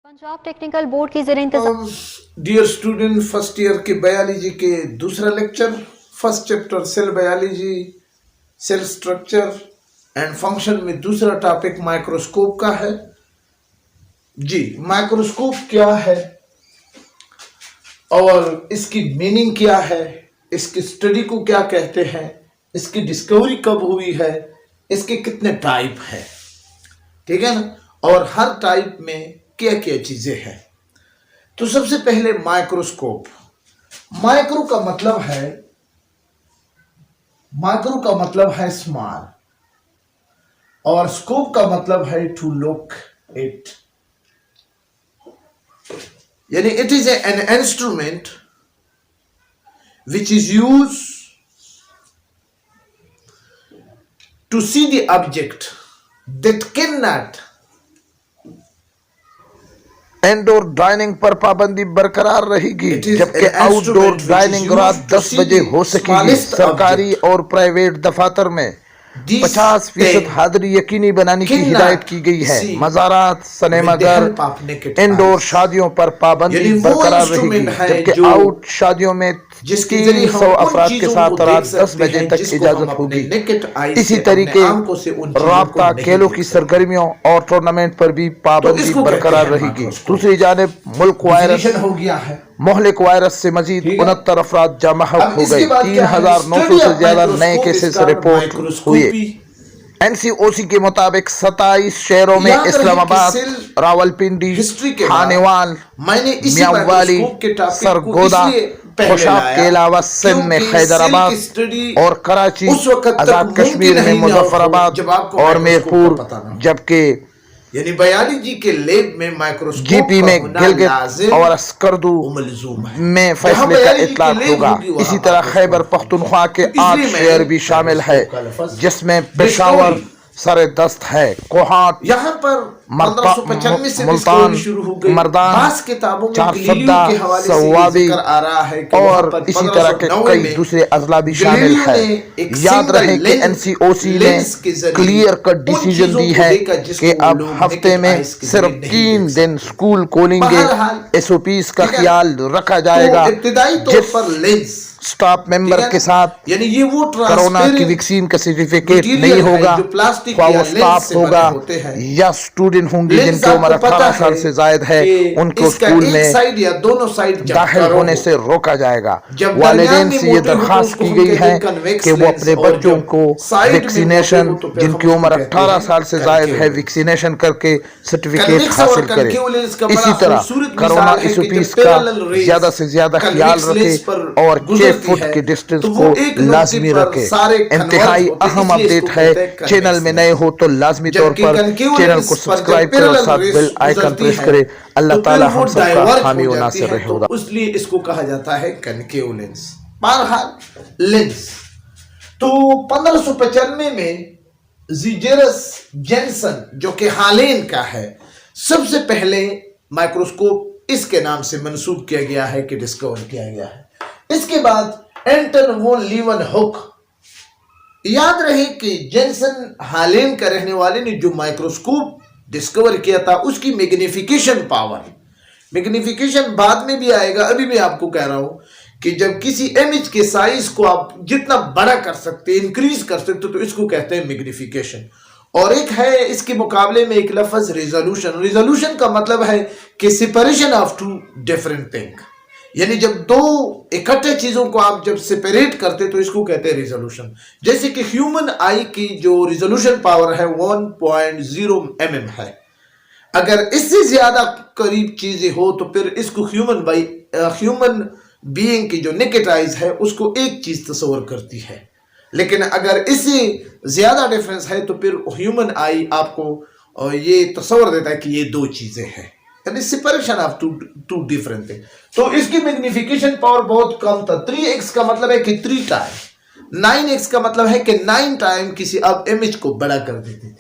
Punjab technical board की ज़ेर इंतज़ाम डियर स्टूडेंट, फर्स्ट ईयर के बायोलॉजी के दूसरा lecture, first chapter cell biology, cell structure and function में दूसरा टॉपिक माइक्रोस्कोप का है। जी, माइक्रोस्कोप क्या है और इसकी मीनिंग क्या है, इसकी स्टडी को क्या कहते हैं, इसकी डिस्कवरी कब हुई है, इसके कितने टाइप हैं, ठीक है ना, और हर टाइप में क्या क्या चीजें हैं। तो सबसे पहले माइक्रोस्कोप। माइक्रो का मतलब है स्मॉल और स्कोप का मतलब है टू लुक इट, यानी it is an instrument which is use to see the object that can not. Indoor dining पर पाबंदी बरकरार रहेगी, जबकि आउटडोर डाइनिंग रात 10 बजे हो सकेगी। सरकारी और प्राइवेट दफातर में 50% हाजिरी यकीनी बनाने की हिदायत की गई है। मज़ारात, सिनेमाघर, इंडोर शादियों पर पाबंदी बरकरार रहेगी, जबकि आउट शादियों में 300 अफराद के साथ रात 10 बजे तक इजाजत होगी। इसी तरीके राब्ता, खेलों की सरगर्मियों और टूर्नामेंट पर भी पाबंदी बरकरार रहेगी। दूसरी जानिब मुल्क वायरस हो गया है, मोहलिक वायरस से मजीद 69 अफराद जामह हो गए। 3,900 से ज्यादा नए केसेस रिपोर्ट हुए। NCOC के मुताबिक 27 शहरों में इस्लामाबाद, रावलपिंडी, खानेवाल, मियांवाली, सरगोदा, खुशाब के अलावा सिंध में हैदराबाद और कराची, आजाद कश्मीर में मुजफ्फराबाद और मीरपुर, जबकि यानी बायोलॉजी के लैब में माइक्रोस्कोप GP में गिलगित और अस्करदू में फैसले का इतलाक होगा। इसी तरह खैबर पख्तूनख्वा के 8 शहर भी शामिल है, जिसमें पेशावर सरे दस्त है, कोहाट, यहाँ पर 1595 से मुल्तान, शुरू हो गई। मर्दान, किताबों में चारसद्दा, के हवाले से सवाबी आ रहा है कि और इसी तरह के कई दूसरे अजला भी शामिल है। याद रहे कि NCOC ने क्लियर कट डिसीजन दी है कि अब हफ्ते में सिर्फ 3 दिन स्कूल खोलेंगे। SOPs का ख्याल रखा जाएगा। जिस स्टाफ मेंबर के साथ यानी ये वो कोरोना की वैक्सीन का सर्टिफिकेट नहीं होगा, ख्वाह वो स्टाफ होगा या स्टूडेंट होंगे जिनकी उम्र 18 साल से जायद है, उनको स्कूल में या दोनों साइड दाखिल होने से रोका जाएगा। वालिदैन से ये दरखास्त की गई है कि वो अपने बच्चों को वैक्सीनेशन, जिनकी उम्र 18 साल से जायद है, वैक्सीनेशन करके सर्टिफिकेट हासिल करें। इसी तरह कोरोना SOPs का ज्यादा से ज्यादा ख्याल रखें और 6 फुट के डिस्टेंस को लाजमी रखे। इंतहाई अहम अपडेट है। चैनल में नए हो तो लाजमी तौर पर चैनल को सब्सक्राइब करें और साथ बेल आइकन प्रेस करें। अल्लाह ताला हम सबका हामी और नासिर रहे। इसलिए इसको कहा जाता है कनकेव लेंस, बहरहाल लेंस। तो 1595 में ज़ीजेरस जेनसन, जो कि हालेन का है, सबसे पहले माइक्रोस्कोप इसके नाम से मंसूब किया गया है कि डिस्कवर किया गया है। इसके बाद एंटन वॉन लीवनहुक। याद रहे कि जेनसन हालेन का रहने वाले ने जो माइक्रोस्कोप डिस्कवर किया था, उसकी मैग्निफिकेशन पावर, मैग्निफिकेशन बाद में भी आएगा, अभी भी आपको कह रहा हूं कि जब किसी इमेज के साइज को आप जितना बड़ा कर सकते, इंक्रीज कर सकते, तो इसको कहते हैं मैग्निफिकेशन। और एक है इसके मुकाबले में एक लफ्ज रिजोल्यूशन। रिजोल्यूशन का मतलब है कि separation of two different thing, यानी जब दो इकट्ठे चीजों को आप जब सेपरेट करते तो इसको कहते हैं रिजोल्यूशन। जैसे कि ह्यूमन आई की जो रिजोल्यूशन पावर है 1.0 mm है। अगर इससे ज्यादा करीब चीजें हो तो फिर इसको ह्यूमन बीइंग की जो नेकेड आइज है उसको एक चीज तस्वर करती है, लेकिन अगर इससे ज्यादा डिफरेंस है तो फिर ह्यूमन आई आपको ये तस्वर देता है कि ये 2 चीजें हैं, यानी separation of two different thing. तो इसकी मैग्निफिकेशन पावर बहुत कम था। 3x का मतलब है कि 3 टाइम, 9x का मतलब है कि 9 टाइम किसी अब इमेज को बड़ा कर देती थी।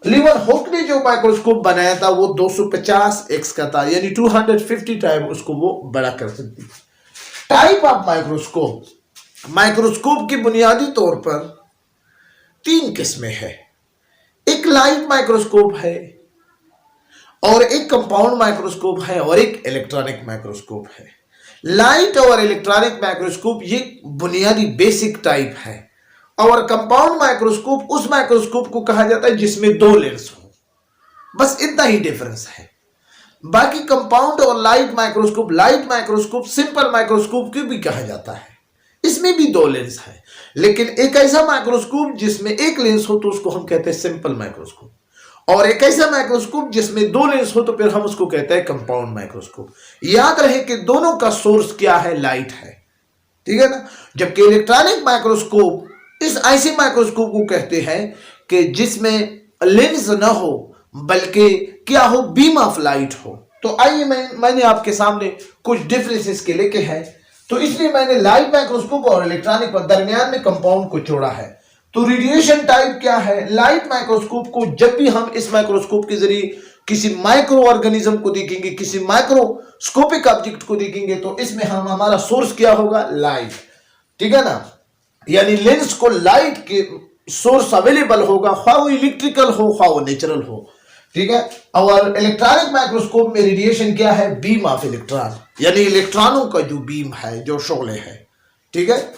लीवनहुक ने जो माइक्रोस्कोप बनाया था वो 250x का था, यानी 250 टाइम उसको वो बड़ा कर सकती। Type of microscope. माइक्रोस्कोप की बुनियादी तौर पर 3 किस्में हैं। एक लाइट माइक्रोस्कोप है और एक कंपाउंड माइक्रोस्कोप है और एक इलेक्ट्रॉनिक माइक्रोस्कोप है। लाइट और इलेक्ट्रॉनिक माइक्रोस्कोप ये बुनियादी बेसिक टाइप है, और कंपाउंड माइक्रोस्कोप उस माइक्रोस्कोप को कहा जाता है जिसमें दो लेंस हो। बस इतना ही डिफरेंस है। बाकी कंपाउंड और लाइट माइक्रोस्कोप सिंपल माइक्रोस्कोप क्यों भी कहा जाता है, इसमें भी दो लेंस है। लेकिन एक ऐसा माइक्रोस्कोप जिसमें एक लेंस हो तो उसको हम कहते हैं सिंपल माइक्रोस्कोप, और एक ऐसा माइक्रोस्कोप जिसमें दो लेंस हो तो फिर हम उसको कहते हैं कंपाउंड माइक्रोस्कोप। याद रहे कि दोनों का सोर्स क्या है, लाइट है, ठीक है ना। जबकि इलेक्ट्रॉनिक माइक्रोस्कोप इस ऐसे माइक्रोस्कोप को कहते हैं कि जिसमें लेंस ना हो बल्कि क्या हो, बीम ऑफ लाइट हो। तो आइए मैंने आपके सामने कुछ डिफरेंसेस के लेके हैं, तो इसलिए मैंने लाइट माइक्रोस्कोप और इलेक्ट्रॉनिक पर दरमियान में कंपाउंड को जोड़ा है। तो रेडिएशन टाइप क्या है, लाइट माइक्रोस्कोप को जब भी हम इस माइक्रोस्कोप के जरिए किसी माइक्रो ऑर्गेनिज्म को देखेंगे, किसी माइक्रोस्कोपिक ऑब्जेक्ट को देखेंगे, तो इसमें हमारा सोर्स क्या होगा, लाइट, ठीक है ना। यानी लेंस को लाइट के सोर्स अवेलेबल होगा, ख्वाह वो इलेक्ट्रिकल हो ख्वाह वो नेचुरल हो, ठीक है। और इलेक्ट्रॉनिक माइक्रोस्कोप में रेडिएशन क्या है, बीम ऑफ इलेक्ट्रॉन, यानी इलेक्ट्रॉनों का जो बीम है, जो शोले है, ठीक है।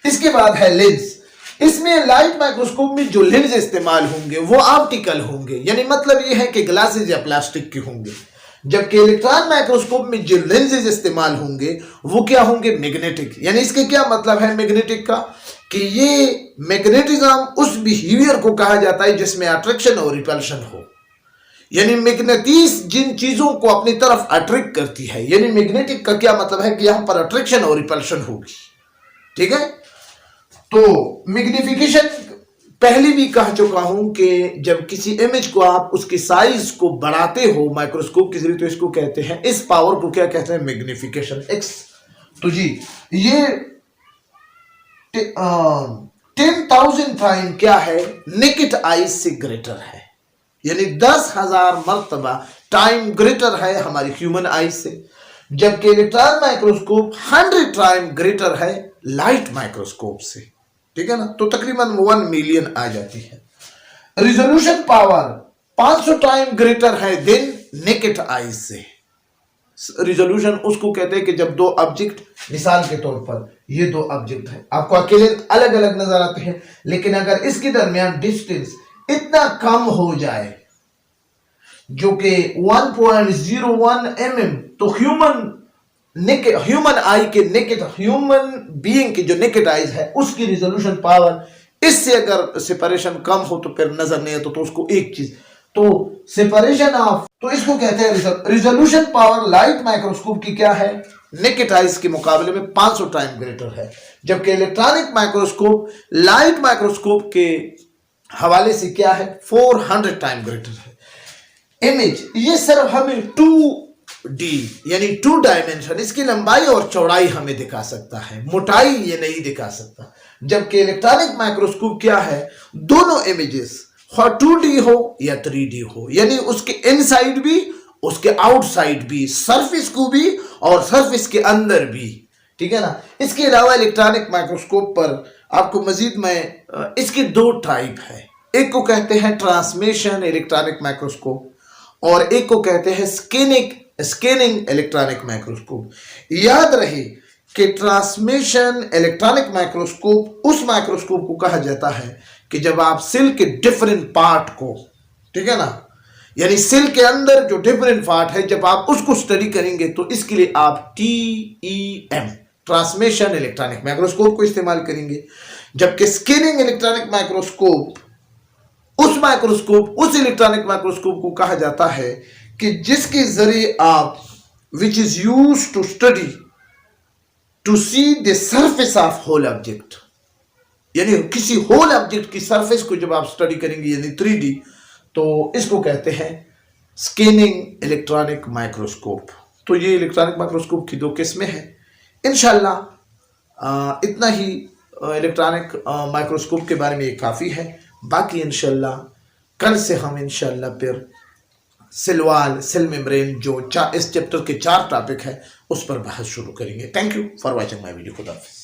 इसके बाद है लेंस। इसमें लाइट माइक्रोस्कोप में जो लेंस इस्तेमाल होंगे वो ऑप्टिकल होंगे, यानी मतलब ये है कि ग्लासेस या प्लास्टिक के होंगे। जबकि इलेक्ट्रॉन माइक्रोस्कोप में जो लेंसेज इस्तेमाल होंगे वो क्या होंगे, मैग्नेटिक। यानी इसके क्या मतलब है मैग्नेटिक का, कि ये मैग्नेटिज्म उस बिहेवियर को कहा जाता है जिसमें अट्रैक्शन और रिपल्शन हो। यानी मैग्नेटिस जिन चीजों को अपनी तरफ अट्रैक्ट करती है, यानी मैग्नेटिक का क्या मतलब है कि यहां पर अट्रैक्शन और रिपल्शन होगी, ठीक है। तो मैग्निफिकेशन पहले भी कह चुका हूं कि जब किसी इमेज को आप उसकी साइज को बढ़ाते हो माइक्रोस्कोप के जरिए, तो इसको कहते हैं, इस पावर को क्या कहते हैं, मैग्निफिकेशन, एक्स। तो जी ये 10,000 टाइम क्या है, नेकेड आईज से ग्रेटर है, यानी 10,000 मर्तबा टाइम ग्रेटर है हमारी ह्यूमन आईज से। जबकि इलेक्ट्रॉन माइक्रोस्कोप 100 टाइम ग्रेटर है लाइट माइक्रोस्कोप से, ठीक है ना। तो तकरीबन 1 मिलियन आ जाती है। रिजोल्यूशन पावर 500 टाइम ग्रेटर है देन नेकेड आईज से। रिजोल्यूशन उसको कहते हैं कि जब दो ऑब्जेक्ट, मिसाल के तौर पर ये दो ऑब्जेक्ट है, आपको अकेले अलग अलग नजर आते हैं, लेकिन अगर इसके दरमियान डिस्टेंस इतना कम हो जाए जो कि 1.01 mm, तो ह्यूमन आई के नेकेड, ह्यूमन बीइंग की जो नेकेड आईज है उसकी रिजोल्यूशन पावर इससे अगर सेपरेशन कम हो तो फिर नजर नहीं आता, तो उसको एक चीज, तो सेपरेशन ऑफ, तो इसको कहते हैं रिजोल्यूशन पावर लाइट माइक्रोस्कोप की क्या है, नेकेड आईज के मुकाबले में 500 टाइम ग्रेटर है। जबकि इलेक्ट्रॉनिक माइक्रोस्कोप लाइट माइक्रोस्कोप के हवाले से क्या है, 400 टाइम ग्रेटर है। इमेज ये सिर्फ हमें 2D यानी 2 डायमेंशन, इसकी लंबाई और चौड़ाई हमें दिखा सकता है, मोटाई ये नहीं दिखा सकता। जबकि इलेक्ट्रॉनिक माइक्रोस्कोप क्या है, दोनों इमेजेस 2D हो या 3D हो, यानी उसके इनसाइड भी उसके आउटसाइड भी, सरफेस को भी और सरफेस के अंदर भी, ठीक है ना। इसके अलावा इलेक्ट्रॉनिक माइक्रोस्कोप पर आपको मजीद में इसके 2 टाइप है, एक को कहते हैं ट्रांसमिशन इलेक्ट्रॉनिक माइक्रोस्कोप और एक को कहते हैं स्कैनिंग इलेक्ट्रॉनिक माइक्रोस्कोप। याद रहे कि ट्रांसमिशन इलेक्ट्रॉनिक माइक्रोस्कोप उस माइक्रोस्कोप को कहा जाता है कि जब आप सेल के डिफरेंट पार्ट को, ठीक है ना, यानी सेल के अंदर जो डिफरेंट पार्ट है जब आप उसको स्टडी करेंगे तो इसके लिए आप TEM ट्रांसमिशन इलेक्ट्रॉनिक माइक्रोस्कोप को इस्तेमाल करेंगे। जबकि स्कैनिंग इलेक्ट्रॉनिक माइक्रोस्कोप उस इलेक्ट्रॉनिक माइक्रोस्कोप को कहा जाता है कि जिसके जरिए आप which is used to study to see the surface of whole object, यानी किसी होल ऑब्जेक्ट की सरफेस को जब आप स्टडी करेंगे यानी 3D, तो इसको कहते हैं स्कैनिंग इलेक्ट्रॉनिक माइक्रोस्कोप। तो ये इलेक्ट्रॉनिक माइक्रोस्कोप की 2 किस्में हैं। इंशाल्लाह इतना ही इलेक्ट्रॉनिक माइक्रोस्कोप के बारे में ये काफ़ी है। बाकी इंशाल्लाह कल से हम इंशाल्लाह फिर सेल मेम्ब्रेन जो इस चैप्टर के 4 टॉपिक है उस पर बहस शुरू करेंगे। Thank you for watching my video. खुदा हाफिज़।